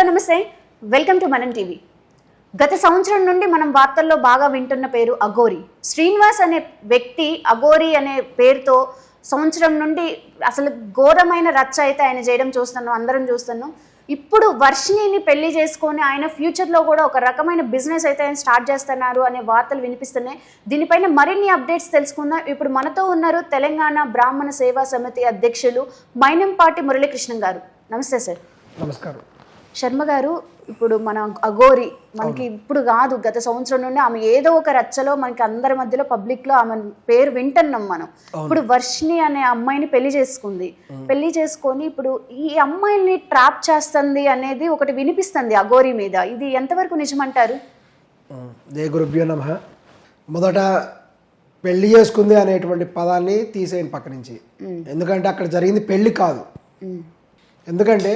నమస్తే, welcome to మనం TV. గత సంవత్సరం నుండి మనం వార్తల్లో బాగా వింటున్న పేరు అఘోరి. శ్రీనివాస్ అనే వ్యక్తి అఘోరి అనే పేరుతో సంవత్సరం నుండి అసలు ఘోరమైన రచ్చ అయితే ఆయన చేయడం చూస్తున్నాం, అందరం చూస్తున్నాం. ఇప్పుడు వర్షిణిని పెళ్లి చేసుకొని ఆయన ఫ్యూచర్లో కూడా ఒక రకమైన బిజినెస్ అయితే ఆయన స్టార్ట్ చేస్తున్నారు అనే వార్తలు వినిపిస్తున్నాయి. దీనిపైన మరిన్ని అప్డేట్స్ తెలుసుకుందాం. ఇప్పుడు మనతో ఉన్నారు తెలంగాణ బ్రాహ్మణ సేవా సమితి అధ్యక్షులు మైనంపాటి మురళీకృష్ణన్ గారు. నమస్తే సార్. నమస్కారం. శర్మ గారు, ఇప్పుడు మన అఘోరి మనకి ఇప్పుడు కాదు, గత సంవత్సరం నుండి ఆమె ఏదో ఒక రచ్చలో మనకి అందరి మధ్యలో పబ్లిక్ లో ఆమె పేరు వింటున్నాం మనం. ఇప్పుడు వర్షిణి అనే అమ్మాయిని పెళ్లి చేసుకుంది. పెళ్లి చేసుకొని ఇప్పుడు ఈ అమ్మాయిని ట్రాప్ చేస్తుంది అనేది ఒకటి వినిపిస్తుంది అఘోరి మీద. ఇది ఎంతవరకు నిజమంటారు? జయ గురుభ్యో నమః. మొదట పెళ్లి చేసుకుంది అనేటువంటి పదాన్ని తీసేయండి పక్క నుంచి. ఎందుకంటే అక్కడ జరిగింది పెళ్లి కాదు. ఎందుకంటే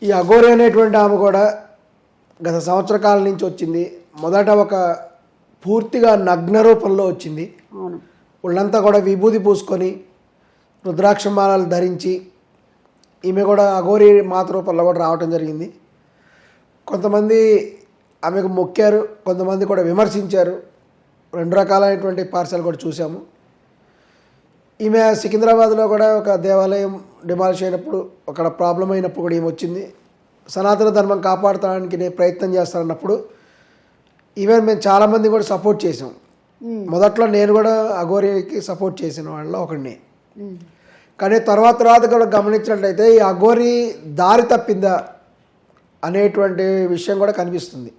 ఈ అఘోరి అనేటువంటి ఆమె కూడా గత సంవత్సర కాలం నుంచి వచ్చింది. మొదట ఒక పూర్తిగా నగ్న రూపంలో వచ్చింది. వాళ్ళంతా కూడా విభూతి పూసుకొని రుద్రాక్షమాలాలు ధరించి ఈమె కూడా అఘోరి మాత రూపంలో కూడా రావటం జరిగింది. కొంతమంది ఆమెకు మొక్కారు, కొంతమంది కూడా విమర్శించారు. రెండు రకాలైనటువంటి పార్సల్ కూడా చూసాము. ఈమె సికింద్రాబాద్లో కూడా ఒక దేవాలయం డిమాలిష్ అయినప్పుడు అక్కడ ప్రాబ్లం అయినప్పుడు కూడా ఈమె వచ్చింది. సనాతన ధర్మం కాపాడటానికి నేను ప్రయత్నం చేస్తానన్నప్పుడు ఈవెన్ మేము చాలామంది కూడా సపోర్ట్ చేసాం. మొదట్లో నేను కూడా అఘోరికి సపోర్ట్ చేసిన వాళ్ళలో ఒకడిని. కానీ తర్వాత కూడా గమనించినట్లయితే ఈ అఘోరి దారి తప్పిందా అనేటువంటి విషయం కూడా కనిపిస్తుంది.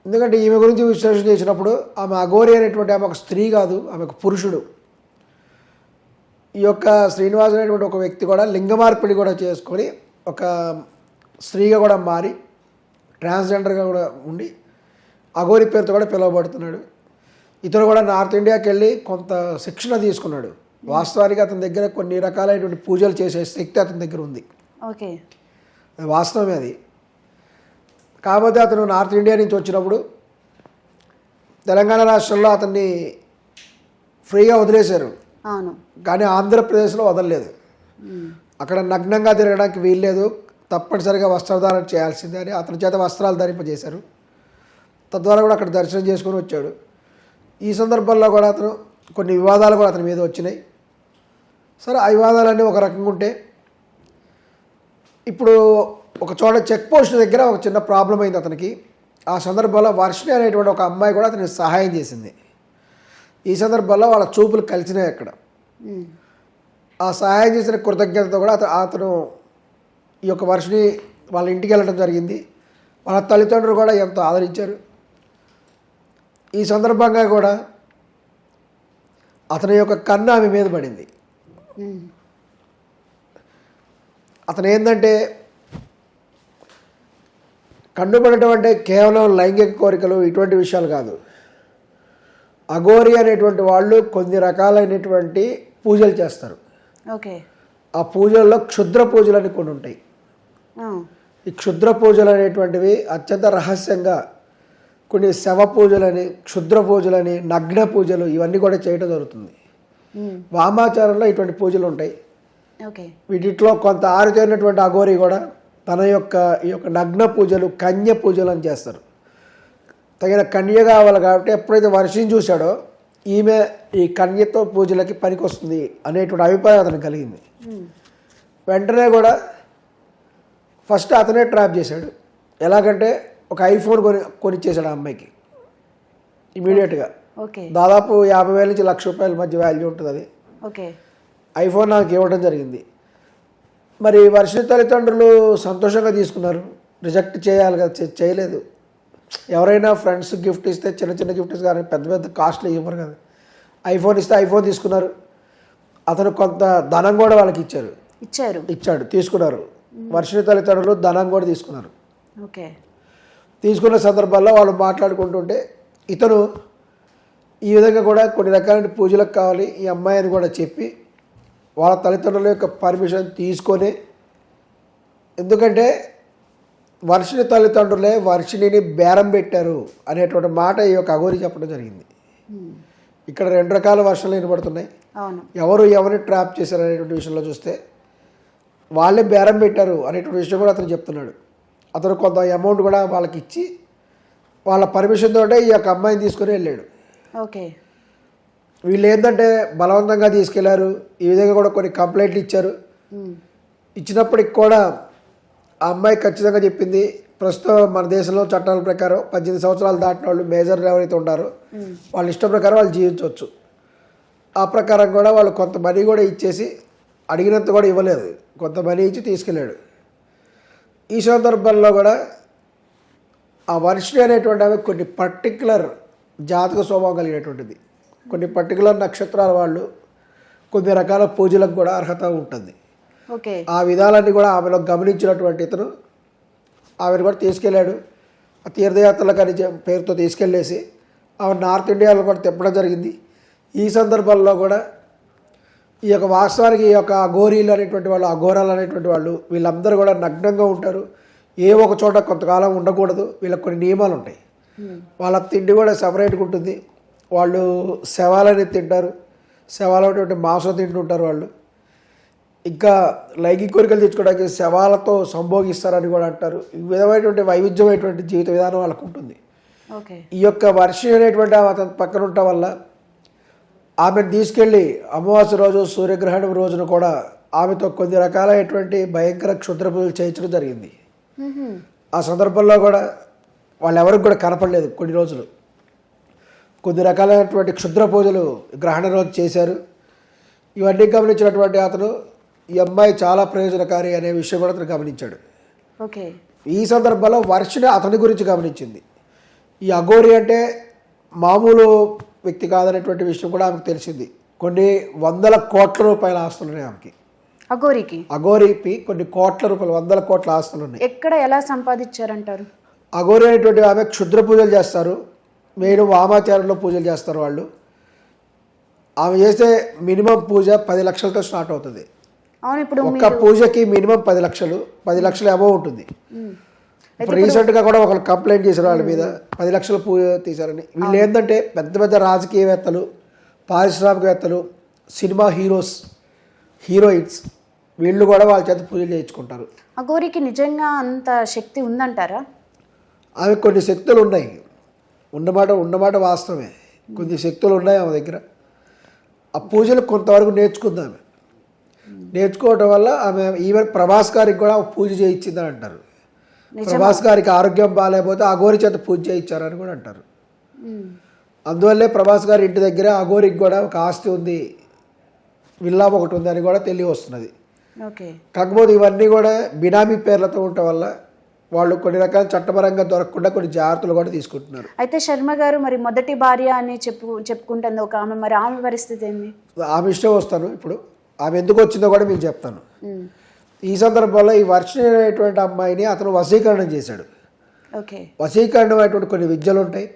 ఎందుకంటే ఈమె గురించి విశ్లేషణ చేసినప్పుడు ఆమె అఘోరి అనేటువంటి ఆమె ఒక స్త్రీ కాదు, ఆమె ఒక పురుషుడు. ఈ యొక్క శ్రీనివాస్ అనేటువంటి ఒక వ్యక్తి కూడా లింగ మార్పిడి కూడా చేసుకొని ఒక స్త్రీగా కూడా మారి ట్రాన్స్జెండర్గా కూడా ఉండి అఘోరి పేరుతో కూడా పిలువబడుతున్నాడు. ఇతను కూడా నార్త్ ఇండియాకి వెళ్ళి కొంత శిక్షణ తీసుకున్నాడు. వాస్తవానికి అతని దగ్గర కొన్ని రకాలైనటువంటి పూజలు చేసే శక్తి అతని దగ్గర ఉంది. ఓకే, వాస్తవమే అది. కాకపోతే అతను నార్త్ ఇండియా నుంచి వచ్చినప్పుడు తెలంగాణ రాష్ట్రంలో అతన్ని ఫ్రీగా వదిలేశారు. కానీ ఆంధ్రప్రదేశ్లో వదలలేదు. అక్కడ నగ్నంగా తిరగడానికి వీల్లేదు, తప్పనిసరిగా వస్త్రధారణ చేయాల్సిందే అని అతని చేత వస్త్రాలు ధరింపజేశారు. తద్వారా కూడా అక్కడ దర్శనం చేసుకొని వచ్చాడు. ఈ సందర్భంలో కూడా అతను కొన్ని వివాదాలు కూడా అతని మీద వచ్చినాయి. సరే, ఆ వివాదాలన్నీ ఒక రకంగా ఉంటే ఇప్పుడు ఒక చోట చెక్ పోస్ట్ దగ్గర ఒక చిన్న ప్రాబ్లం అయింది అతనికి. ఆ సందర్భంలో వర్షిణి అనేటువంటి ఒక అమ్మాయి కూడా అతనికి సహాయం చేసింది. ఈ సందర్భంలో వాళ్ళ చూపులు కలిసినాయి అక్కడ. ఆ సహాయం చేసిన కృతజ్ఞతతో కూడా అతను ఈ యొక్క వర్షిణి వాళ్ళ ఇంటికి వెళ్ళడం జరిగింది. వాళ్ళ తల్లిదండ్రులు కూడా ఎంతో ఆదరించారు. ఈ సందర్భంగా కూడా అతని యొక్క కన్ను ఆమె మీద పడింది. అతను ఏంటంటే కన్ను పడటం అంటే కేవలం లైంగిక కోరికలు ఇటువంటి విషయాలు కాదు. అఘోరి అనేటువంటి వాళ్ళు కొన్ని రకాలైనటువంటి పూజలు చేస్తారు. ఓకే, ఆ పూజల్లో క్షుద్ర పూజలు అని కొన్ని ఉంటాయి. ఈ క్షుద్ర పూజలు అనేటువంటివి అత్యంత రహస్యంగా కొన్ని శవ పూజలని, క్షుద్ర పూజలని, నగ్న పూజలు ఇవన్నీ కూడా చేయడం జరుగుతుంది. వామాచారంలో ఇటువంటి పూజలు ఉంటాయి. వీటిలో కొంత ఆరితేరినటువంటి అఘోరి కూడా తన యొక్క ఈ యొక్క నగ్న పూజలు, కన్య పూజలు అని చేస్తారు. తగిన కన్య కావాలి కాబట్టి ఎప్పుడైతే వర్షిని చూశాడో ఈమె ఈ కన్యతో పూజలకి పనికొస్తుంది అనేటువంటి అభిప్రాయం అతనికి కలిగింది. వెంటనే కూడా ఫస్ట్ అతనే ట్రాప్ చేశాడు. ఎలాగంటే ఒక ఐఫోన్ కొనిచ్చేశాడు ఆ అమ్మాయికి ఇమీడియట్గా. దాదాపు 50,000 నుంచి ₹1,00,000 మధ్య వాల్యూ ఉంటుంది అది. ఐఫోన్ నాకు ఇవ్వడం జరిగింది. మరి వర్షిని తల్లిదండ్రులు సంతోషంగా తీసుకున్నారు. రిజెక్ట్ చేయాలి కదా, చేయలేదు. ఎవరైనా ఫ్రెండ్స్ గిఫ్ట్ ఇస్తే చిన్న చిన్న గిఫ్ట్స్ కానీ పెద్ద పెద్ద కాస్ట్లీ ఇవ్వరు కదా. ఐఫోన్ ఇస్తే ఐఫోన్ తీసుకున్నారు. అతను కొంత ధనం కూడా వాళ్ళకి ఇచ్చాడు, తీసుకున్నారు. వర్షిని తల్లిదండ్రులు ధనం కూడా తీసుకున్నారు. తీసుకున్న సందర్భాల్లో వాళ్ళు మాట్లాడుకుంటుంటే ఇతను ఈ విధంగా కూడా కొన్ని రకాల పూజలకు కావాలి ఈ అమ్మాయి అని కూడా చెప్పి వాళ్ళ తల్లిదండ్రుల యొక్క పర్మిషన్ తీసుకొని, ఎందుకంటే వర్షిని తల్లిదండ్రులే వర్షిణిని బేరం పెట్టారు అనేటువంటి మాట ఈ యొక్క అఘోరి చెప్పడం జరిగింది. ఇక్కడ రెండు రకాల వర్షాలు వినబడుతున్నాయి. ఎవరు ఎవరిని ట్రాప్ చేశారు అనేటువంటి విషయంలో చూస్తే వాళ్ళే బేరం పెట్టారు అనేటువంటి విషయం కూడా అతను చెప్తున్నాడు. అతను కొంత అమౌంట్ కూడా వాళ్ళకి ఇచ్చి వాళ్ళ పర్మిషన్ తోటే ఈ యొక్క అమ్మాయిని తీసుకుని వెళ్ళాడు. ఓకే. వీళ్ళు ఏంటంటే బలవంతంగా తీసుకెళ్లారు. ఈ విధంగా కూడా కొన్ని కంప్లైంట్లు ఇచ్చారు. ఇచ్చినప్పటికి కూడా ఆ అమ్మాయి ఖచ్చితంగా చెప్పింది, ప్రస్తుతం మన దేశంలో చట్టాల ప్రకారం 18 సంవత్సరాలు దాటిన వాళ్ళు మేజర్ ఎవరైతే ఉన్నారో వాళ్ళ ఇష్టం ప్రకారం వాళ్ళు జీవించవచ్చు. ఆ ప్రకారం కూడా వాళ్ళు కొంత మనీ కూడా ఇచ్చేసి, అడిగినంత కూడా ఇవ్వలేదు, కొంత మనీ ఇచ్చి తీసుకెళ్ళాడు. ఈ సందర్భంలో కూడా ఆ వర్షిణి అనేటువంటి ఆమె కొన్ని పర్టికులర్ జాతక స్వభావం కలిగినటువంటిది. కొన్ని పర్టికులర్ నక్షత్రాల వాళ్ళు కొన్ని రకాల పూజలకు కూడా అర్హత ఉంటుంది. ఓకే. ఆ విధాలన్నీ కూడా ఆమెలో గమనించినటువంటి ఇతను ఆమెను కూడా తీసుకెళ్ళాడు. ఆ తీర్థయాత్రలకు అని పేరుతో తీసుకెళ్ళేసి ఆమె నార్త్ ఇండియాలో కూడా తిప్పడం జరిగింది. ఈ సందర్భంలో కూడా ఈ యొక్క వాస్తవానికి ఈ యొక్క అఘోరీలు అనేటువంటి వాళ్ళు, అఘోరాలు అనేటువంటి వాళ్ళు వీళ్ళందరూ కూడా నగ్నంగా ఉంటారు. ఏ ఒక చోట కొంతకాలం ఉండకూడదు. వీళ్ళకి కొన్ని నియమాలు ఉంటాయి. వాళ్ళ తిండి కూడా సపరేట్గా ఉంటుంది. వాళ్ళు శవాలని తింటారు, శవాలటువంటి మాంసం తింటుంటారు వాళ్ళు. ఇంకా లైంగిక కోరికలు తెచ్చుకోవడానికి శవాలతో సంభోగిస్తారని కూడా అంటారు. ఈ విధమైనటువంటి వైవిధ్యమైనటువంటి జీవిత విధానం వాళ్ళకు ఉంటుంది. ఓకే. ఈ యొక్క వర్షి అనేటువంటి అతని పక్కన ఉండటం వల్ల ఆమెను తీసుకెళ్ళి అమావాస్య రోజు, సూర్యగ్రహణం రోజున కూడా ఆమెతో కొన్ని రకాలైనటువంటి భయంకర క్షుద్ర పూజలు చేయించడం జరిగింది. ఆ సందర్భంలో కూడా వాళ్ళెవరికి కూడా కనపడలేదు. కొన్ని రోజులు కొన్ని రకాలైనటువంటి క్షుద్ర పూజలు గ్రహణ రోజు చేశారు. ఇవన్నీ గమనించినటువంటి అతను ఈ అమ్మాయి చాలా ప్రయోజనకారి అనే విషయం కూడా అతను గమనించాడు. ఓకే. ఈ సందర్భంలో వర్షిణి అతని గురించి గమనించింది. ఈ అఘోరి అంటే మామూలు వ్యక్తి కాదనేటువంటి విషయం కూడా ఆమెకు తెలిసింది. కొన్ని 100 కోట్ల రూపాయల ఆస్తులు ఉన్నాయి ఆమెకి. అఘోరికి కొన్ని కోట్ల రూపాయలు, 100 కోట్ల ఆస్తులు ఉన్నాయి. ఎక్కడ ఎలా సంపాదించారంటారు? అఘోరి అనేటువంటి ఆమె క్షుద్ర పూజలు చేస్తారు. మెయిన్ వామాచారంలో పూజలు చేస్తారు వాళ్ళు. ఆమె చేసే మినిమం పూజ 10 లక్షలతో స్టార్ట్ అవుతుంది. అవును. ఇప్పుడు ఒక్క పూజకి మినిమం 10 లక్షలు, 10 లక్షల అబౌవ్ ఉంటుంది. ఇప్పుడు రీసెంట్గా కూడా ఒకరు కంప్లైంట్ చేశారు వాళ్ళ మీద 10 లక్షల పూజ తీశారని. వీళ్ళు ఏంటంటే పెద్ద పెద్ద రాజకీయవేత్తలు, పారిశ్రామికవేత్తలు, సినిమా హీరోయిన్స్ వీళ్ళు కూడా వాళ్ళ చేత పూజలు చేయించుకుంటారు. అఘోరికి నిజంగా అంత శక్తి ఉందంటారా? ఆమె కొన్ని శక్తులు ఉన్నాయి. ఉన్నమాట వాస్తవమే. కొన్ని శక్తులు ఉన్నాయి ఆమె దగ్గర. ఆ పూజలు కొంతవరకు నేర్చుకుందామె. నేర్చుకోవటం వల్ల ఆమె ఈవెన్ ప్రభాస్ గారికి కూడా పూజ చేయించిందని అంటారు. ప్రభాస్ గారికి ఆరోగ్యం బాగాలేకపోతే అఘోరి చేత పూజ చేయించారని కూడా అంటారు. అందువల్లే ప్రభాస్ గారి ఇంటి దగ్గర అఘోరికి కూడా ఒక ఆస్తి ఉంది, విల్లా ఒకటి ఉంది అని కూడా తెలియవస్తున్నది. కాకపోతే ఇవన్నీ కూడా బినామీ పేర్లతో ఉండటం వల్ల వాళ్ళు కొన్ని రకాల చట్టపరంగా దొరకకుండా కొన్ని జాగ్రత్తలు కూడా తీసుకుంటున్నారు. అయితే శర్మ గారు మరి మొదటి భార్య అని చెప్పుకుంటుంది ఒక ఆమె, మరి ఆమె పరిస్థితి ఏంది? ఆమె ఇష్టం వస్తాను. ఇప్పుడు ఆమె ఎందుకు వచ్చిందో కూడా మీకు చెప్తాను. ఈ సందర్భంలో ఈ వర్షిణి అనేటువంటి అమ్మాయిని అతను వశీకరణం చేశాడు. వశీకరణం అనేటువంటి కొన్ని విద్యలు ఉంటాయి.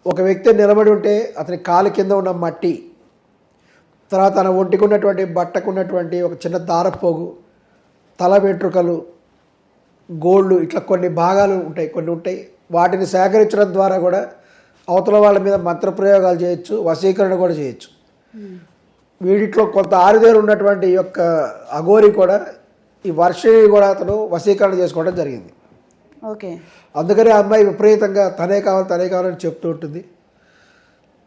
ఒక వ్యక్తి నిలబడి ఉంటే అతని కాలు కింద ఉన్న మట్టి, తర్వాత తన ఒంటికి ఉన్నటువంటి బట్టకు ఉన్నటువంటి ఒక చిన్న దారపోగు, తల వెంట్రుకలు, గోళ్ళు, ఇట్లా కొన్ని భాగాలు ఉంటాయి. వాటిని సేకరించడం ద్వారా కూడా అవతల వాళ్ళ మీద మంత్రప్రయోగాలు చేయొచ్చు, వశీకరణ కూడా చేయొచ్చు. వీటిలో కొంత ఆరుదేరు ఉన్నటువంటి ఈ యొక్క అఘోరి కూడా ఈ వర్షిణి కూడా అతను వశీకరణ చేసుకోవడం జరిగింది. అందుకని ఆ అమ్మాయి విపరీతంగా తనే కావాలని చెప్తూ ఉంటుంది.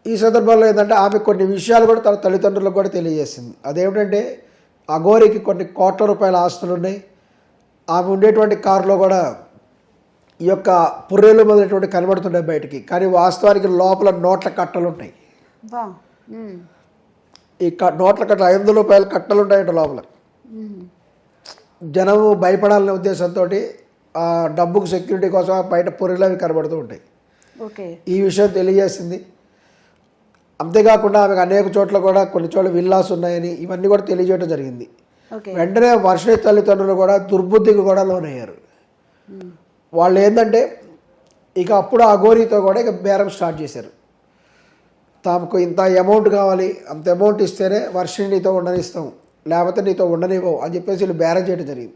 ఈ సందర్భంలో ఏంటంటే ఆమె కొన్ని విషయాలు కూడా తన తల్లిదండ్రులకు కూడా తెలియజేసింది. అదేమిటంటే అఘోరికి కొన్ని కోట్ల రూపాయల ఆస్తులు ఉన్నాయి. ఆమె ఉండేటువంటి కారులో కూడా ఈ యొక్క పుర్రెలు మొదలైనటువంటి కనబడుతుంటాయి బయటికి, కానీ వాస్తవానికి లోపల నోట్ల కట్టలు ఉంటాయి. ఈ నోట్ల కట్టలు 500 రూపాయల కట్టలు ఉంటాయంట లోపల. జనము భయపడాలనే ఉద్దేశంతో ఆ డబ్బుకు సెక్యూరిటీ కోసం బయట పుర్రెలు అవి కనబడుతూ ఉంటాయి. ఈ విషయం తెలియజేసింది. అంతేకాకుండా ఆమెకు అనేక చోట్ల కూడా కొన్ని చోట్ల విల్లాస్ ఉన్నాయని ఇవన్నీ కూడా తెలియజేయడం జరిగింది. వెంటనే వర్షిణి తల్లిదండ్రులు కూడా దుర్బుద్ధికి కూడా లోనయ్యారు. వాళ్ళు ఏంటంటే ఇక అప్పుడు అఘోరితో కూడా ఇక బేరం స్టార్ట్ చేశారు. తమకు ఇంత అమౌంట్ కావాలి, అంత అమౌంట్ ఇస్తేనే వర్షిణి నీతో ఉండనిస్తాం, లేకపోతే నీతో ఉండనివ్వవు అని చెప్పేసి వీళ్ళు బేరం చేయడం జరిగింది.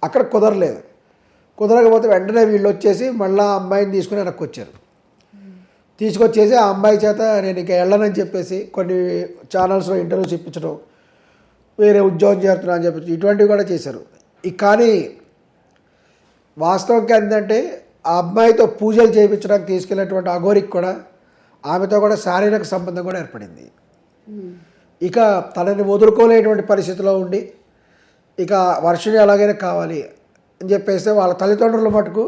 అక్కడ కుదరకపోతే వెంటనే వీళ్ళు వచ్చేసి మళ్ళీ ఆ అమ్మాయిని తీసుకుని వెనక్కి వచ్చారు. తీసుకొచ్చేసి ఆ అమ్మాయి చేత నేను ఇక వెళ్ళనని చెప్పేసి కొన్ని ఛానల్స్లో ఇంటర్వ్యూస్ ఇప్పించడం, వేరే ఉద్యోగం చేస్తున్నా అని చెప్పి ఇటువంటివి కూడా చేశారు. కానీ వాస్తవంగా ఏంటంటే ఆ అమ్మాయితో పూజలు చేయించడానికి తీసుకెళ్ళినటువంటి అఘోరికి కూడా ఆమెతో కూడా శారీరక సంబంధం కూడా ఏర్పడింది. ఇక తనని వదులుకోలేటువంటి పరిస్థితిలో ఉండి ఇక వర్షిణి ఎలాగైనా కావాలి అని చెప్పేస్తే వాళ్ళ తల్లిదండ్రుల మటుకు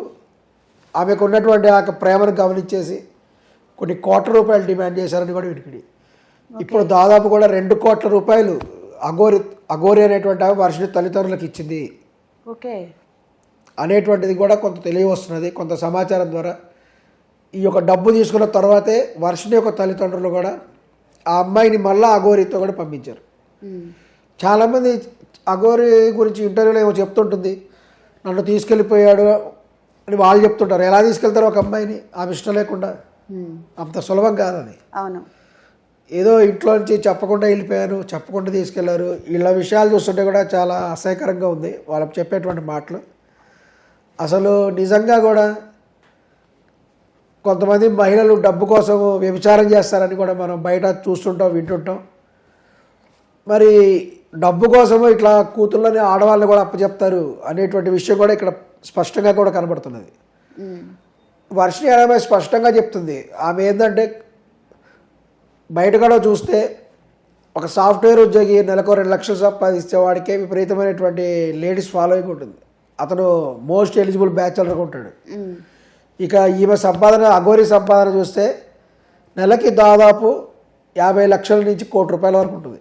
ఆమెకు ఉన్నటువంటి ఆ ప్రేమను గమనించేసి కొన్ని కోట్ల రూపాయలు డిమాండ్ చేశారని కూడా వినికిడి. ఇప్పుడు దాదాపు కూడా 2 కోట్ల రూపాయలు అఘోరి అనేటువంటి ఆమె వర్షిణి తల్లిదండ్రులకు ఇచ్చింది ఓకే అనేటువంటిది కూడా కొంత తెలియవస్తున్నది కొంత సమాచారం ద్వారా. ఈ యొక్క డబ్బు తీసుకున్న తర్వాతే వర్షిణి యొక్క తల్లిదండ్రులు కూడా ఆ అమ్మాయిని మళ్ళీ అఘోరితో కూడా పంపించారు. చాలామంది అఘోరి గురించి ఇంటర్వ్యూలో ఏమో చెప్తుంటుంది, నన్ను తీసుకెళ్ళిపోయాడు అని వాళ్ళు చెప్తుంటారు. ఎలా తీసుకెళ్తారు ఒక అమ్మాయిని ఆమె ఇష్టం లేకుండా? అంత సులభం కాదని. అవును, ఏదో ఇంట్లో నుంచి చెప్పకుండా వెళ్ళిపోయారు, చెప్పకుండా తీసుకెళ్లారు. వీళ్ళ విషయాలు చూస్తుంటే కూడా చాలా అసహ్యకరంగా ఉంది వాళ్ళకి చెప్పేటువంటి మాటలు. అసలు నిజంగా కూడా కొంతమంది మహిళలు డబ్బు కోసం వ్యభిచారం చేస్తారని కూడా మనం బయట చూస్తుంటాం, వింటుంటాం. మరి డబ్బు కోసము ఇట్లా కూతుళ్ళని ఆడవాళ్ళని కూడా అప్పచెప్తారు అనేటువంటి విషయం కూడా ఇక్కడ స్పష్టంగా కూడా కనబడుతున్నది. వర్షిణి ఆమె స్పష్టంగా చెప్తుంది. ఆమె ఏంటంటే బయట కూడా చూస్తే ఒక సాఫ్ట్వేర్ ఉద్యోగి నెలకు 2 లక్షలు సంపాదిస్తే వాడికే విపరీతమైనటువంటి లేడీస్ ఫాలోయింగ్ ఉంటుంది. అతను మోస్ట్ ఎలిజిబుల్ బ్యాచులర్గా ఉంటాడు. ఇక ఈమె సంపాదన అఘోరి సంపాదన చూస్తే నెలకి దాదాపు 50 లక్షల నుంచి 1 కోటి రూపాయల వరకు ఉంటుంది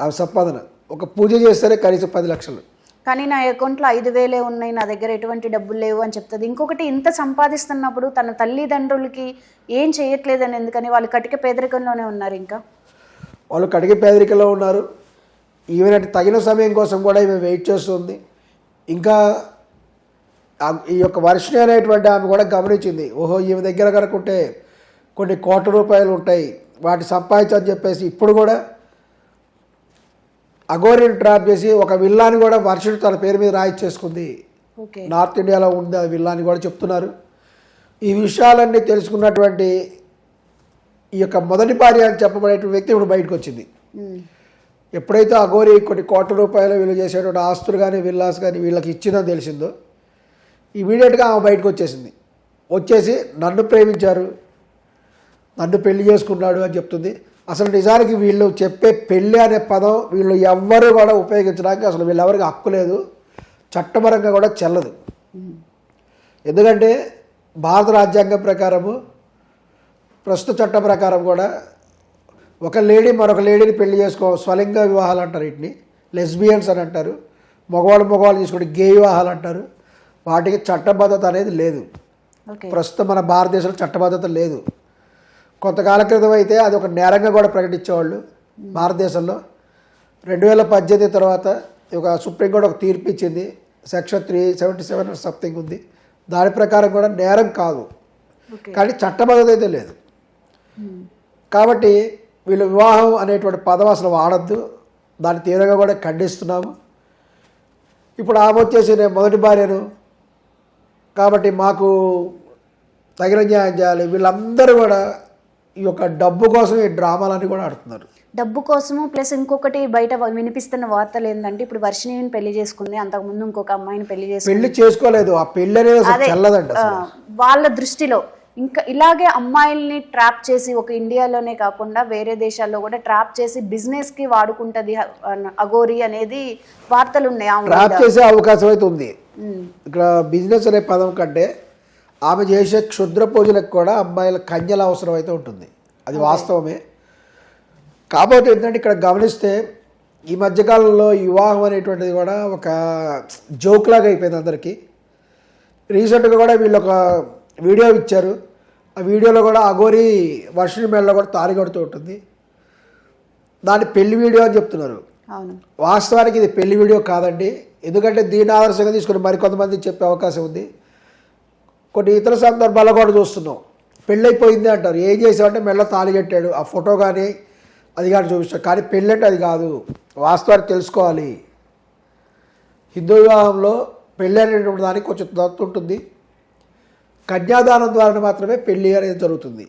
ఆ సంపాదన. ఒక పూజ చేస్తేనే కనీసం 10 లక్షలు. కానీ నా అకౌంట్లో 5,000 ఉన్నాయి, నా దగ్గర ఎటువంటి డబ్బులు లేవు అని చెప్తుంది. ఇంకొకటి, ఇంత సంపాదిస్తున్నప్పుడు తన తల్లిదండ్రులకి ఏం చేయట్లేదని ఎందుకని? వాళ్ళు కటిక పేదరికంలోనే ఉన్నారు. ఇంకా వాళ్ళు కటిక పేదరికంలో ఉన్నారు. ఈవెన్ తగిన సమయం కోసం కూడా ఈమె వెయిట్ చేస్తుంది. ఇంకా ఈ యొక్క వర్షిణి అనేటువంటి ఆమె కూడా గమనించింది, ఓహో ఈమె దగ్గర కనుకుంటే కొన్ని కోట్ల రూపాయలు ఉంటాయి, వాటి సంపాదించని చెప్పేసి ఇప్పుడు కూడా అఘోరిని ట్రాప్ చేసి ఒక విల్లాని కూడా వర్షిణి తన పేరు మీద రాయిచ్చేసుకుంది. నార్త్ ఇండియాలో ఉంది ఆ విల్లాని కూడా చెప్తున్నారు. ఈ విషయాలన్నీ తెలుసుకున్నటువంటి ఈ యొక్క మొదటి భార్య అని చెప్పబడేటువంటి వ్యక్తి ఇప్పుడు బయటకు వచ్చింది. ఎప్పుడైతే అఘోరి కొన్ని కోట్ల రూపాయలు వీళ్ళు చేసేటువంటి ఆస్తులు కానీ విల్లాస్ కానీ వీళ్ళకి ఇచ్చిందని తెలిసిందో ఇమీడియట్గా ఆమె బయటకు వచ్చేసింది. వచ్చేసి నన్ను ప్రేమించారు, నన్ను పెళ్లి చేసుకున్నాడు అని చెప్తుంది. అసలు నిజానికి వీళ్ళు చెప్పే పెళ్ళి అనే పదం వీళ్ళు ఎవ్వరూ కూడా ఉపయోగించడానికి అసలు వీళ్ళెవరికి హక్కు లేదు, చట్టపరంగా కూడా చెల్లదు. ఎందుకంటే భారత రాజ్యాంగం ప్రకారము ప్రస్తుత చట్ట ప్రకారం కూడా ఒక లేడీ మరొక లేడీని పెళ్లి స్వలింగ వివాహాలు అంటారు, వీటిని లెస్బియన్స్ అని అంటారు. మగవాళ్ళు తీసుకుంటే గే వివాహాలు అంటారు. వాటికి చట్టబద్ధత అనేది లేదు. ప్రస్తుతం మన భారతదేశంలో చట్టబద్ధత లేదు. కొంతకాల క్రితం అయితే అది ఒక నేరంగా కూడా ప్రకటించేవాళ్ళు భారతదేశంలో. 2018 తర్వాత ఒక సుప్రీంకోర్టు ఒక తీర్పు ఇచ్చింది, సెక్షన్ 377 సంథింగ్ ఉంది. దాని ప్రకారం కూడా నేరం కాదు, కానీ చట్టబద్ధత అయితే లేదు. కాబట్టి వీళ్ళు వివాహం అనేటువంటి పదం అసలు వాడద్దు, దాన్ని తీవ్రంగా కూడా ఖండిస్తున్నాము. ఇప్పుడు ఆమె వచ్చేసి నేను మొదటి భార్యను కాబట్టి మాకు తగిన న్యాయం చేయాలి. వీళ్ళందరూ కూడా ఈ యొక్క డబ్బు కోసం ఈ డ్రామాలన్నీ కూడా ఆడుతున్నారు. డబ్బు కోసము ప్లస్ ఇంకొకటి బయట వినిపిస్తున్న వార్తలు ఏంటంటే ఇప్పుడు వర్షిణిని పెళ్లి చేసుకుంది, అంతకుముందు ఇంకొక అమ్మాయిని పెళ్లి చేసుకోలేదు. ఆ పెళ్లి అనేది చెల్లదంట వాళ్ళ దృష్టిలో. ఇంకా ఇలాగే అమ్మాయిల్ని ట్రాప్ చేసి ఒక ఇండియాలోనే కాకుండా వేరే దేశాల్లో కూడా ట్రాప్ చేసి బిజినెస్ కి వాడుకుంటది అఘోరి అనేది వార్తలు ఉన్నాయి. ట్రాప్ చేసే అవకాశం అయితే ఉంది. ఇక్కడ బిజినెస్ అనే పదం కంటే ఆమె చేసే క్షుద్ర పూజలకు కూడా అమ్మాయిల కన్యల అవసరం అయితే ఉంటుంది, అది వాస్తవమే. కాబట్టి ఏంటంటే ఇక్కడ గమనిస్తే ఈ మధ్యకాలంలో వివాహం అనేటువంటిది కూడా ఒక జోక్ లాగా అయిపోయింది అందరికీ. రీసెంట్గా కూడా వీళ్ళు ఒక వీడియో ఇచ్చారు. ఆ వీడియోలో కూడా అఘోరి వర్షిణి మెడలో కూడా తాళి కడుతూ ఉంటుంది. దాన్ని పెళ్లి వీడియో అని చెప్తున్నారు. వాస్తవానికి ఇది పెళ్లి వీడియో కాదండి. ఎందుకంటే దీని ఆదర్శంగా తీసుకుని మరికొంతమంది చెప్పే అవకాశం ఉంది. కొన్ని ఇతర సందర్భాల్లో కూడా చూస్తున్నాం, పెళ్ళైపోయింది అంటారు. ఏం చేసామంటే మెడలో తాళి కట్టాడు, ఆ ఫోటో కానీ అది కానీ చూపిస్తాడు. కానీ పెళ్ళి అంటే అది కాదు. వాస్తవానికి తెలుసుకోవాలి, హిందూ వివాహంలో పెళ్ళి అనేటువంటి దానికి కొంచెం దత్తు ఉంటుంది. కన్యాదానం ద్వారా మాత్రమే పెళ్ళి అనేది జరుగుతుంది.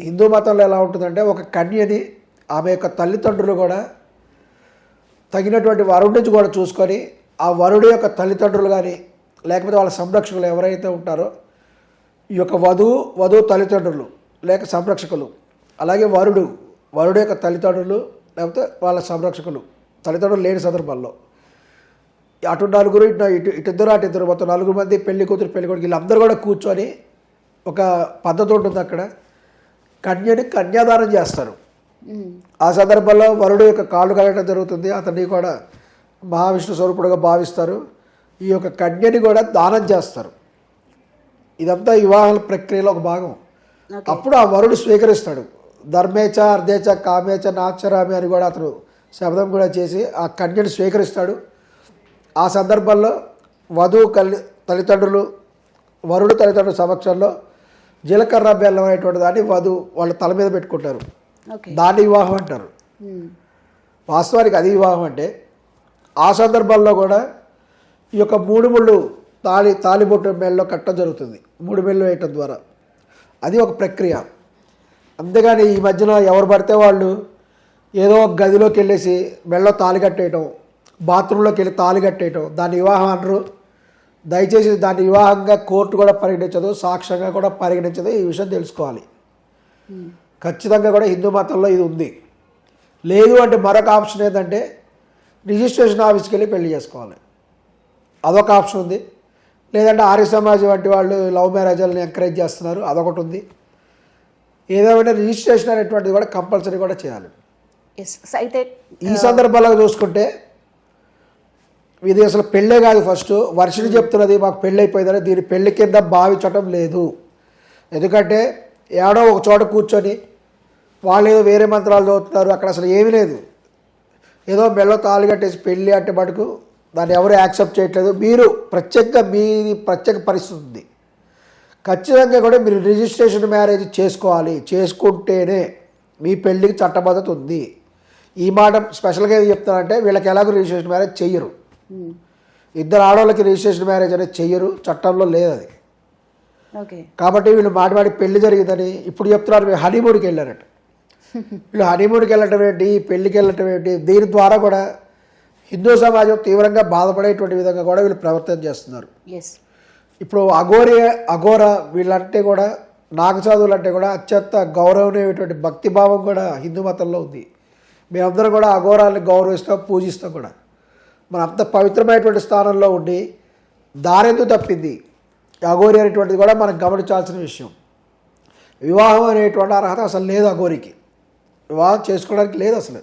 హిందూ మతంలో ఎలా ఉంటుందంటే ఒక కన్యని ఆమె యొక్క తల్లిదండ్రులు కూడా తగినటువంటి వరుడి నుంచి కూడా చూసుకొని ఆ వరుడి యొక్క తల్లిదండ్రులు కానీ లేకపోతే వాళ్ళ సంరక్షకులు ఎవరైతే ఉంటారో ఈ యొక్క వధువు తల్లిదండ్రులు లేక సంరక్షకులు, అలాగే వరుడు యొక్క తల్లిదండ్రులు లేకపోతే వాళ్ళ సంరక్షకులు, తల్లిదండ్రులు లేని సందర్భాల్లో అటు నలుగురు ఇటిద్దరు అటు మొత్తం 4 మంది పెళ్లి కూతురు పెళ్లి కొడుకు వీళ్ళందరూ కూడా కూర్చొని ఒక పద్ధతి ఉంటుంది. అక్కడ కన్యని కన్యాదానం చేస్తారు. ఆ సందర్భంలో వరుడు యొక్క కాళ్ళు కలగడం జరుగుతుంది. అతన్ని కూడా మహావిష్ణు స్వరూపుడుగా భావిస్తారు. ఈ యొక్క కన్యని కూడా దానం చేస్తారు. ఇదంతా వివాహాల ప్రక్రియలో ఒక భాగం. అప్పుడు ఆ వరుడు స్వీకరిస్తాడు. ధర్మేచ అర్ధేచ కామేచ నాచరామి అని కూడా అతను శబ్దం కూడా చేసి ఆ కన్యను స్వీకరిస్తాడు. ఆ సందర్భంలో వరుడు తల్లిదండ్రుల సమక్షంలో జీలకర్ర బెల్లం అనేటువంటి దాన్ని వాళ్ళ తల మీద పెట్టుకుంటారు. దాన్ని వివాహం అంటారు. వాస్తవానికి అది వివాహం అంటే ఆ సందర్భంలో కూడా ఈ యొక్క 3 ముళ్ళు తాలిబొట్టు మెడలో కట్టడం జరుగుతుంది. 3 మెళ్ళు వేయటం ద్వారా అది ఒక ప్రక్రియ. అంతేగాని ఈ మధ్యన ఎవరు పడితే వాళ్ళు ఏదో ఒక గదిలోకి వెళ్ళేసి మెడలో తాళి కట్టేయటం, బాత్రూంలోకి వెళ్ళి తాళి కట్టేయటం దాన్ని వివాహం అనరు. దయచేసి దాన్ని వివాహంగా కోర్టు కూడా పరిగణించదు, సాక్ష్యంగా కూడా పరిగణించదు. ఈ విషయం తెలుసుకోవాలి. ఖచ్చితంగా కూడా హిందూ మతంలో ఇది ఉంది. లేదు అంటే మరొక ఆప్షన్ ఏంటంటే రిజిస్ట్రేషన్ ఆఫీస్కి వెళ్ళి పెళ్లి చేసుకోవాలి. అదొక ఆప్షన్ ఉంది. లేదంటే ఆర్య సమాజ్ వంటి వాళ్ళు లవ్ మ్యారేజ్ని ఎంకరేజ్ చేస్తున్నారు, అదొకటి ఉంది. ఏదేమైనా రిజిస్ట్రేషన్ అనేటువంటిది కూడా కంపల్సరీ కూడా చేయాలి. అయితే ఈ సందర్భాల్లో చూసుకుంటే ఇది అసలు పెళ్ళే కాదు. ఫస్ట్ వర్షిని చెప్తున్నది మాకు పెళ్ళి అయిపోయిందని. దీని పెళ్లి కింద భావించటం లేదు. ఎందుకంటే ఏడో ఒక చోట కూర్చొని వాళ్ళు ఏదో వేరే మంత్రాలు చదువుతున్నారు. అక్కడ అసలు ఏమీ లేదు. ఏదో మెళ్ళో తాళి కట్టేసి పెళ్ళి అంటే మటుకు దాన్ని ఎవరు యాక్సెప్ట్ చేయట్లేదు. మీరు మీది ప్రత్యేక పరిస్థితి ఉంది. ఖచ్చితంగా కూడా మీరు రిజిస్ట్రేషన్ మ్యారేజ్ చేసుకోవాలి. చేసుకుంటేనే మీ పెళ్ళికి చట్టబద్ధత ఉంది. ఈ మాట స్పెషల్గా ఏం చెప్తానంటే వీళ్ళకి ఎలాగో రిజిస్ట్రేషన్ మ్యారేజ్ చెయ్యరు. 2 ఆడవాళ్ళకి రిజిస్ట్రేషన్ మ్యారేజ్ అనేది చెయ్యరు, చట్టంలో లేదు అది. కాబట్టి వీళ్ళు మాటి పెళ్లి జరిగిందని ఇప్పుడు చెప్తున్నారు. మేము హనీమూన్కి వెళ్ళారట. వీళ్ళు హనీమూన్కి వెళ్ళటం ఏంటి, పెళ్లికి వెళ్ళటం ఏంటి? దీని ద్వారా కూడా హిందూ సమాజం తీవ్రంగా బాధపడేటువంటి విధంగా కూడా వీళ్ళు ప్రవర్తన చేస్తున్నారు. ఇప్పుడు అఘోర వీళ్ళంటే కూడా నాగసాధువులు అంటే కూడా అత్యంత గౌరవనీయమైనటువంటి భక్తిభావం కూడా హిందూ మతంలో ఉంది. మేమందరం కూడా అఘోరాలను గౌరవిస్తాం, పూజిస్తాం కూడా. మన అంత పవిత్రమైనటువంటి స్థానంలో ఉండి దారెందుకు తప్పింది అఘోరి అనేటువంటిది కూడా మనం గమనించాల్సిన విషయం. వివాహం అనేటువంటి అర్హత అసలు లేదు అఘోరికి. వివాహం చేసుకోవడానికి లేదు అసలు.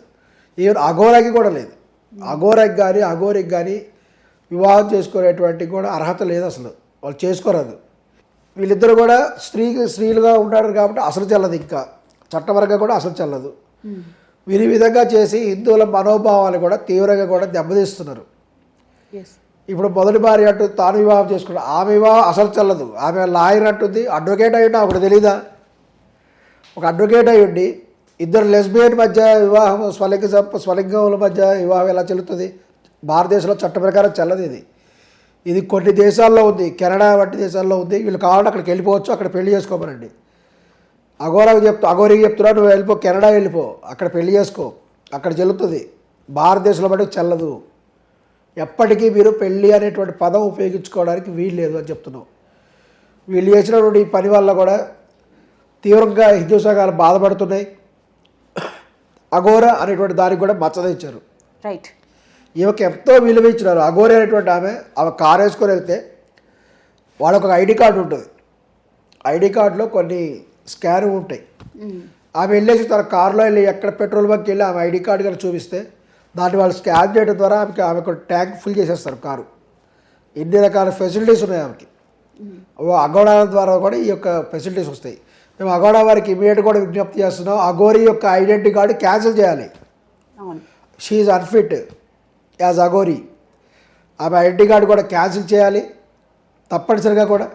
ఈవెన్ అఘోరకి కూడా లేదు. అఘోరికి కానీ వివాహం చేసుకునేటువంటి కూడా అర్హత లేదు అసలు. వాళ్ళు చేసుకోరాదు. వీళ్ళిద్దరు కూడా స్త్రీలుగా ఉంటారు కాబట్టి అసలు చెల్లదు. ఇంకా చట్టపరంగా కూడా అసలు చెల్లదు. వీరి విధంగా చేసి హిందువుల మనోభావాలు కూడా తీవ్రంగా కూడా దెబ్బతీస్తున్నారు. ఇప్పుడు మొదటి భార్య అంటూ తాను వివాహం చేసుకున్నాడు. ఆమె వివాహం అసలు చెల్లదు. ఆమె లాయర్ అంటుంది. అడ్వకేట్ అయ్యుండి అప్పుడు తెలీదా? ఒక అడ్వకేట్ అయ్యుండి 2 లెస్బియన్ మధ్య వివాహం, స్వలింగముల మధ్య వివాహం ఎలా చెల్లుతుంది? భారతదేశంలో చట్ట ప్రకారం చెల్లదు ఇది కొన్ని దేశాల్లో ఉంది. కెనడా వంటి దేశాల్లో ఉంది. వీళ్ళు కావాలంటే అక్కడికి వెళ్ళిపోవచ్చు, అక్కడ పెళ్లి చేసుకోమనండి. అఘోరికి చెప్తున్నా నువ్వు వెళ్ళిపో, కెనడా వెళ్ళిపో, అక్కడ పెళ్లి చేసుకో, అక్కడ చెల్లుతుంది. భారతదేశంలో మటుకు చెల్లదు. ఎప్పటికీ మీరు పెళ్ళి అనేటువంటి పదం ఉపయోగించుకోవడానికి వీలు లేదు అని చెప్తున్నాం. వీళ్ళు చేసినటువంటి ఈ పని వల్ల కూడా తీవ్రంగా హిందూ సంఘాలు బాధపడుతున్నాయి. అఘోర అనేటువంటి దానికి కూడా మచ్చద ఇచ్చారు. రైట్. ఈమెకి ఎంతో విలువ ఇచ్చినారు. అఘోర అనేటువంటి ఆమె కారు వేసుకొని వెళ్తే వాళ్ళకు ఒక ఐడి కార్డు ఉంటుంది. ఐడి కార్డులో కొన్ని స్కాన్ ఉంటాయి. ఆమె వెళ్ళేసి తన కారులో వెళ్ళి ఎక్కడ పెట్రోల్ బంక్కి వెళ్ళి ఆమె ఐడి కార్డు కనుక చూపిస్తే దాన్ని వాళ్ళు స్కాన్ చేయడం ద్వారా ఆమెకు ట్యాంక్ ఫుల్ చేసేస్తారు కారు. ఎన్ని రకాల ఫెసిలిటీస్ ఉన్నాయి ఆమెకి. అఘోరా ద్వారా కూడా ఈ యొక్క ఫెసిలిటీస్ వస్తాయి. మేము అఘోరా వారికి ఇమీడియట్ కూడా విజ్ఞప్తి చేస్తున్నాం. అఘోరి యొక్క ఐడెంటిటీ కార్డు క్యాన్సిల్ చేయాలి. She unfit as Aghori. ఆమె ఐడెంటిటీ కార్డు కూడా క్యాన్సిల్ చేయాలి తప్పనిసరిగా కూడా.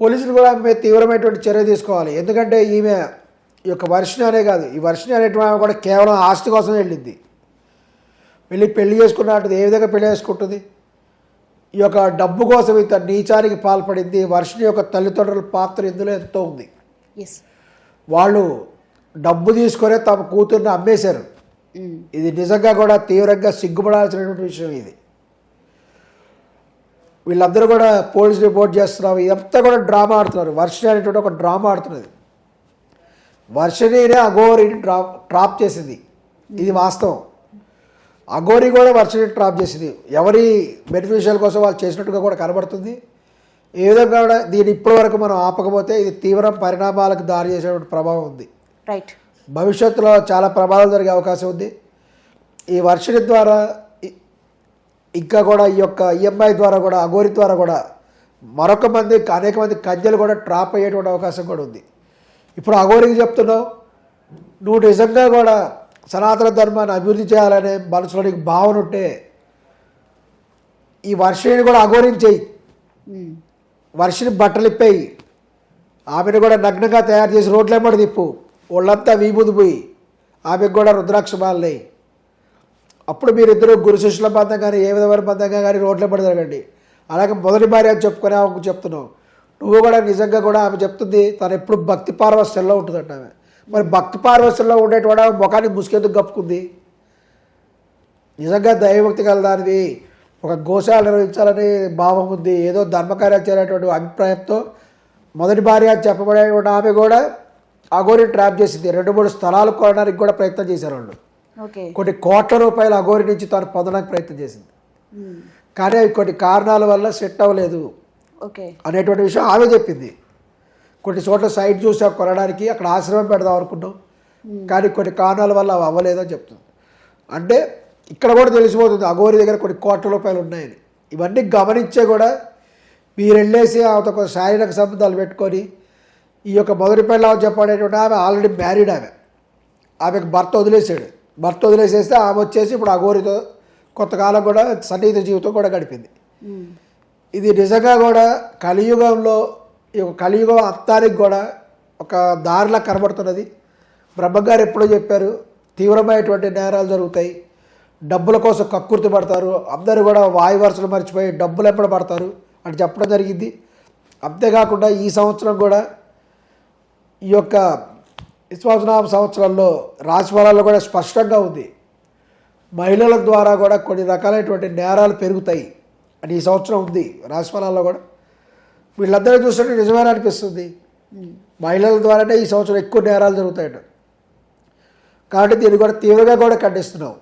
పోలీసులు కూడా ఆమె తీవ్రమైనటువంటి చర్య తీసుకోవాలి. ఎందుకంటే ఈమె ఈ యొక్క వర్షిణి అనే కాదు, ఈ వర్షిణి అనేటువంటి ఆమె కూడా కేవలం ఆస్తి కోసం వెళ్ళింది. వెళ్ళి పెళ్లి చేసుకున్నట్టు ఏ విధంగా పెళ్లి చేసుకుంటుంది? ఈ యొక్క డబ్బు కోసం ఇంత నీచానికి పాల్పడింది. వర్షిణి యొక్క తల్లిదండ్రుల పాత్ర ఇందులో ఎంతో ఉంది. వాళ్ళు డబ్బు తీసుకొనే తమ కూతుర్ని అమ్మేశారు. ఇది నిజంగా కూడా తీవ్రంగా సిగ్గుపడాల్సినటువంటి విషయం ఇది. వీళ్ళందరూ కూడా పోలీస్ రిపోర్ట్ చేస్తున్నారు, ఇదంతా కూడా డ్రామా ఆడుతున్నారు. వర్షిణి అనేటువంటి ఒక డ్రామా ఆడుతున్నది. వర్షిణినే అఘోరిని ట్రాప్ చేసింది, ఇది వాస్తవం. అఘోరి కూడా వర్షిణి ట్రాప్ చేసింది. ఎవరి బెనిఫిషియల్ కోసం వాళ్ళు చేసినట్టుగా కూడా కనబడుతుంది. ఏ విధంగా కూడా దీన్ని ఇప్పటి వరకు మనం ఆపకపోతే ఇది తీవ్ర పరిణామాలకు దారి చేసేటువంటి ప్రభావం ఉంది. రైట్. భవిష్యత్తులో చాలా ప్రమాదాలు జరిగే అవకాశం ఉంది. ఈ వర్షిణి ద్వారా ఇంకా కూడా ఈ యొక్క ఈఎంఐ ద్వారా కూడా అఘోరి ద్వారా కూడా అనేక మంది కన్యలు కూడా ట్రాప్ అయ్యేటువంటి అవకాశం కూడా ఉంది. ఇప్పుడు అఘోరికి చెప్తున్నావు, నువ్వు నిజంగా కూడా సనాతన ధర్మాన్ని అభివృద్ధి చేయాలనే మనసులో నీకు భావన ఉంటే ఈ వర్షిని కూడా అఘోరించేయి. వర్షిని బట్టలు ఇప్పేయి, ఆమెను కూడా నగ్నంగా తయారు చేసి రోడ్లెమ్మడి తిప్పు, ఒళ్ళంతా వీబుది పోయి ఆమెకు కూడా రుద్రాక్ష మాలనేయి. అప్పుడు మీరిద్దరూ గురు శిష్యుల బంధం కానీ ఏ విధమైన బంధంగా కానీ రోడ్లెమ్మడి జరగండి. అలాగే మొదటి భార్య అని చెప్పుకొని ఆమెకు చెప్తున్నావు, నువ్వు కూడా నిజంగా కూడా ఆమె చెప్తుంది తను ఎప్పుడు భక్తి పార్వశ్యంలో ఉంటుందంట. ఆమె మరి భక్తి పార్వశ్యంలో ఉండేటువంటి ఆమె ముఖాన్ని ముసుకెందుకు కప్పుకుంది? నిజంగా దైవభక్తి కలదానిది, ఒక గోశాల నిర్వహించాలని భావం ఉంది, ఏదో ధర్మకార్యాలు చేయాలనేటువంటి అభిప్రాయంతో మొదటి భార్య అని చెప్పబడేటువంటి ఆమె కూడా అఘోరి ట్రాప్ చేసింది. 2-3 స్థలాలు కొనడానికి కూడా ప్రయత్నం చేశారు వాళ్ళు. కొన్ని కోట్ల రూపాయలు అఘోరి నుంచి తాను పొందడానికి ప్రయత్నం చేసింది. కానీ అవి కొన్ని కారణాల వల్ల సెట్ అవ్వలేదు అనేటువంటి విషయం ఆమె చెప్పింది. కొన్ని చోట్ల సైట్ చూసాం కొనడానికి, అక్కడ ఆశ్రమం పెడదాం అనుకున్నాం, కానీ కొన్ని కారణాల వల్ల అవి అవ్వలేదని చెప్తుంది. అంటే ఇక్కడ కూడా తెలిసిపోతుంది అఘోరి దగ్గర కొన్ని కోట్ల రూపాయలు ఉన్నాయని. ఇవన్నీ గమనించే కూడా మీరు వెళ్ళేసి ఆమెతో కొంచెం శారీరక సంబంధాలు పెట్టుకొని ఈ యొక్క మొదటి పెళ్ళామని చెప్పనేటువంటి ఆమె ఆల్రెడీ మ్యారీడ్. ఆమెకు భర్త వదిలేసేస్తే ఆమె వచ్చేసి ఇప్పుడు అఘోరితో కొంతకాలం కూడా సన్నిహిత జీవితం కూడా గడిపింది. ఇది నిజంగా కూడా కలియుగంలో ఈ కలియుగం అంతానికి కూడా ఒక దారిలా కనబడుతున్నది. బ్రహ్మంగారు ఎప్పుడో చెప్పారు, తీవ్రమైనటువంటి నేరాలు జరుగుతాయి, డబ్బుల కోసం కక్కుర్తి పడతారు, అందరూ కూడా వాయు వరుసలు మర్చిపోయి డబ్బులు ఎప్పుడు పడతారు అని చెప్పడం జరిగింది. అంతేకాకుండా ఈ సంవత్సరం కూడా ఈ యొక్క విశ్వాసనామ సంవత్సరంలో రాశిఫలాల్లో కూడా స్పష్టంగా ఉంది, మహిళల ద్వారా కూడా కొన్ని రకాలైనటువంటి నేరాలు పెరుగుతాయి అని ఈ సంవత్సరం ఉంది రాశిఫలాల్లో కూడా. వీళ్ళందరూ చూస్తుంటే నిజమైన అనిపిస్తుంది, మహిళల ద్వారానే ఈ సంవత్సరం ఎక్కువ నేరాలు జరుగుతాయట. కాబట్టి దీన్ని కూడా తీవ్రంగా కూడా ఖండిస్తున్నావు.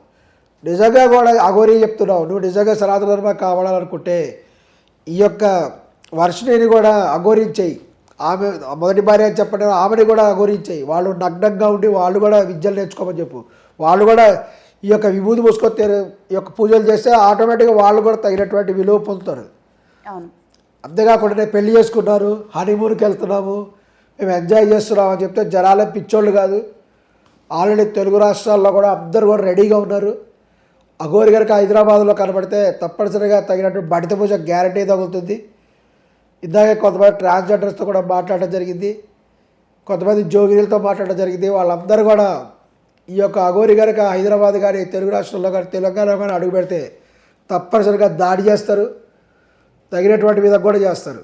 నిజంగా కూడా అఘోరి చెప్తున్నావు, నువ్వు నిజంగా సనాతన ధర్మం కావాలనుకుంటే ఈ యొక్క వర్షిణిని కూడా అఘోరించేయి. ఆమె మొదటి భార్య అని చెప్పడం ఆమెని కూడా అఘోరించేయి. వాళ్ళు నగ్నంగా ఉండి వాళ్ళు కూడా విద్యలు నేర్చుకోమని చెప్పు. వాళ్ళు కూడా ఈ యొక్క విభూతి మూసుకొని ఈ యొక్క పూజలు చేస్తే ఆటోమేటిక్గా వాళ్ళు కూడా తగినటువంటి విలువ పొందుతారు. అంతేకాకుండా నేను పెళ్లి చేసుకున్నారు, హనీమూన్కి వెళ్తున్నాము, మేము ఎంజాయ్ చేస్తున్నాము అని చెప్తే జనాలే పిచ్చోళ్ళు కాదు. ఆల్రెడీ తెలుగు రాష్ట్రాల్లో కూడా అందరూ కూడా రెడీగా ఉన్నారు. అఘోరి గారికి హైదరాబాద్లో కనబడితే తప్పనిసరిగా తగినటువంటి బడిత పూజ గ్యారంటీ తగులుతుంది. ఇందాకే కొంతమంది ట్రాన్స్జెండర్స్తో కూడా మాట్లాడడం జరిగింది, కొంతమంది జోగినీలతో మాట్లాడడం జరిగింది. వాళ్ళందరూ కూడా ఈ యొక్క అఘోరి గారికి హైదరాబాద్ కానీ తెలుగు రాష్ట్రంలో కానీ తెలంగాణ కానీ అడుగు పెడితే తప్పనిసరిగా దాడి చేస్తారు, తగినటువంటి విధంగా కూడా చేస్తారు.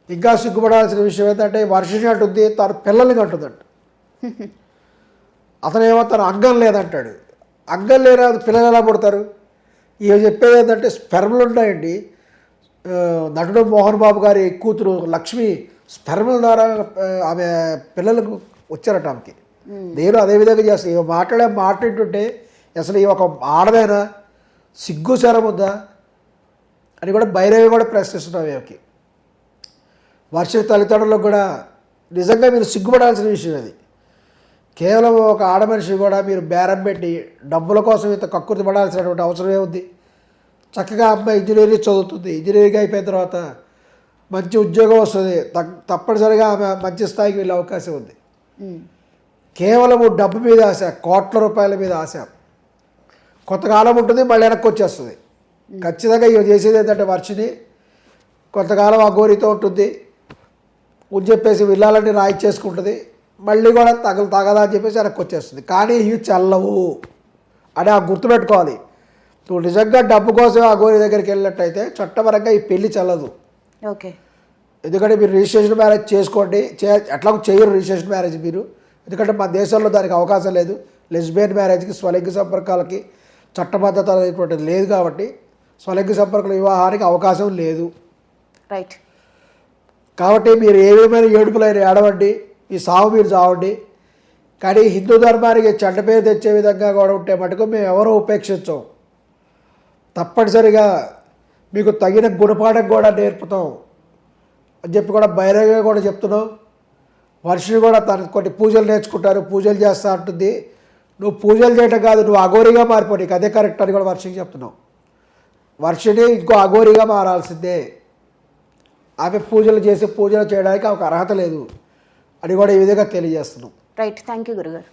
ఇంకా సిగ్గుపడాల్సిన విషయం ఏంటంటే వర్షిణి అంటుంది తన పిల్లల్ని అంటుందంట. అతనేమో తన అంగం లేదంటాడు. అంగం లేని పిల్లలు ఎలా పుడతారు? ఇవి చెప్పేది ఏంటంటే స్పెర్మ్లు ఉన్నాయండి. నటుడు మోహన్ బాబు గారి కూతురు లక్ష్మి స్పెర్మ్ల ద్వారా ఆమె పిల్లలకు వచ్చారట ఆమెకి. నేను అదేవిధంగా చేస్తాను. ఇవి మాట్లాడుతుంటే అసలు ఈ ఒక ఆడదైనా సిగ్గు శరం ఉందా అని కూడా బైరవి కూడా ప్రశ్నిస్తున్నాం. వీళ్ళకి వర్షిణి తల్లిదండ్రులకు కూడా నిజంగా మీరు సిగ్గుపడాల్సిన విషయం అది. కేవలం ఒక ఆడమనిషి కూడా మీరు బేరం పెట్టి డబ్బుల కోసం ఇంత కక్కుర్తి పడాల్సినటువంటి అవసరమే ఉంది. చక్కగా అమ్మాయి ఇంజనీరింగ్ చదువుతుంది, ఇంజనీరింగ్ అయిపోయిన తర్వాత మంచి ఉద్యోగం వస్తుంది, తప్పనిసరిగా ఆమె మంచి స్థాయికి వెళ్ళే అవకాశం ఉంది. కేవలము డబ్బు మీద ఆశ, కోట్ల రూపాయల మీద ఆశ కొంతకాలం ఉంటుంది, మళ్ళీ వెనక్కి వచ్చేస్తుంది. ఖచ్చితంగా ఇవి చేసేది ఏంటంటే వర్షిణి కొంతకాలం అఘోరితో ఉంటుంది, అని చెప్పేసి విల్లాలన్నీ రాయి చేసుకుంటుంది, మళ్ళీ కూడా తగదా అని చెప్పేసి వెనక్కి వచ్చేస్తుంది. కానీ ఇవి చల్లవు అని ఆ గుర్తుపెట్టుకోవాలి. నువ్వు నిజంగా డబ్బు కోసం అఘోరి దగ్గరికి వెళ్ళినట్టయితే చట్టపరంగా ఈ పెళ్లి చల్లదు. ఓకే, ఎందుకంటే మీరు రిజిస్ట్రేషన్ మ్యారేజ్ చేసుకోండి, ఎట్లా చేయరు రిజిస్ట్రేషన్ మ్యారేజ్ మీరు, ఎందుకంటే మన దేశంలో దానికి అవకాశం లేదు. లెస్బియన్ మ్యారేజ్కి స్వలింగ సంపర్కాలకి చట్టబద్ధత అనేటువంటిది లేదు కాబట్టి స్వలింగ సంపర్కాల వివాహానికి అవకాశం లేదు. రైట్. కాబట్టి మీరు ఏమేమైనా ఏడుపులైన ఏడవండి, ఈ సావు మీరు చావండి, కానీ హిందూ ధర్మానికి చెడ్డ పేరు తెచ్చే విధంగా కూడా ఉంటే మటుకు మేము ఎవరో ఉపేక్షించాం. తప్పనిసరిగా మీకు తగిన గుణపాఠం కూడా నేర్పుతాం అని చెప్పి కూడా బహిరంగంగా కూడా చెప్తున్నాం. వర్షిని కూడా తన కొన్ని పూజలు నేర్చుకుంటారు, పూజలు చేస్తా ఉంటుంది. నువ్వు పూజలు చేయటం కాదు, నువ్వు అఘోరిగా మారిపో, నీకు అదే కరెక్ట్ అని కూడా వర్షికి చెప్తున్నావు. వర్షిని ఇంకో అఘోరిగా మారాల్సిందే. ఆమె పూజలు చేయడానికి ఆమెకు అర్హత లేదు అని కూడా ఈ విధంగా తెలియజేస్తున్నాం. రైట్. థ్యాంక్ యూ గురుగారు.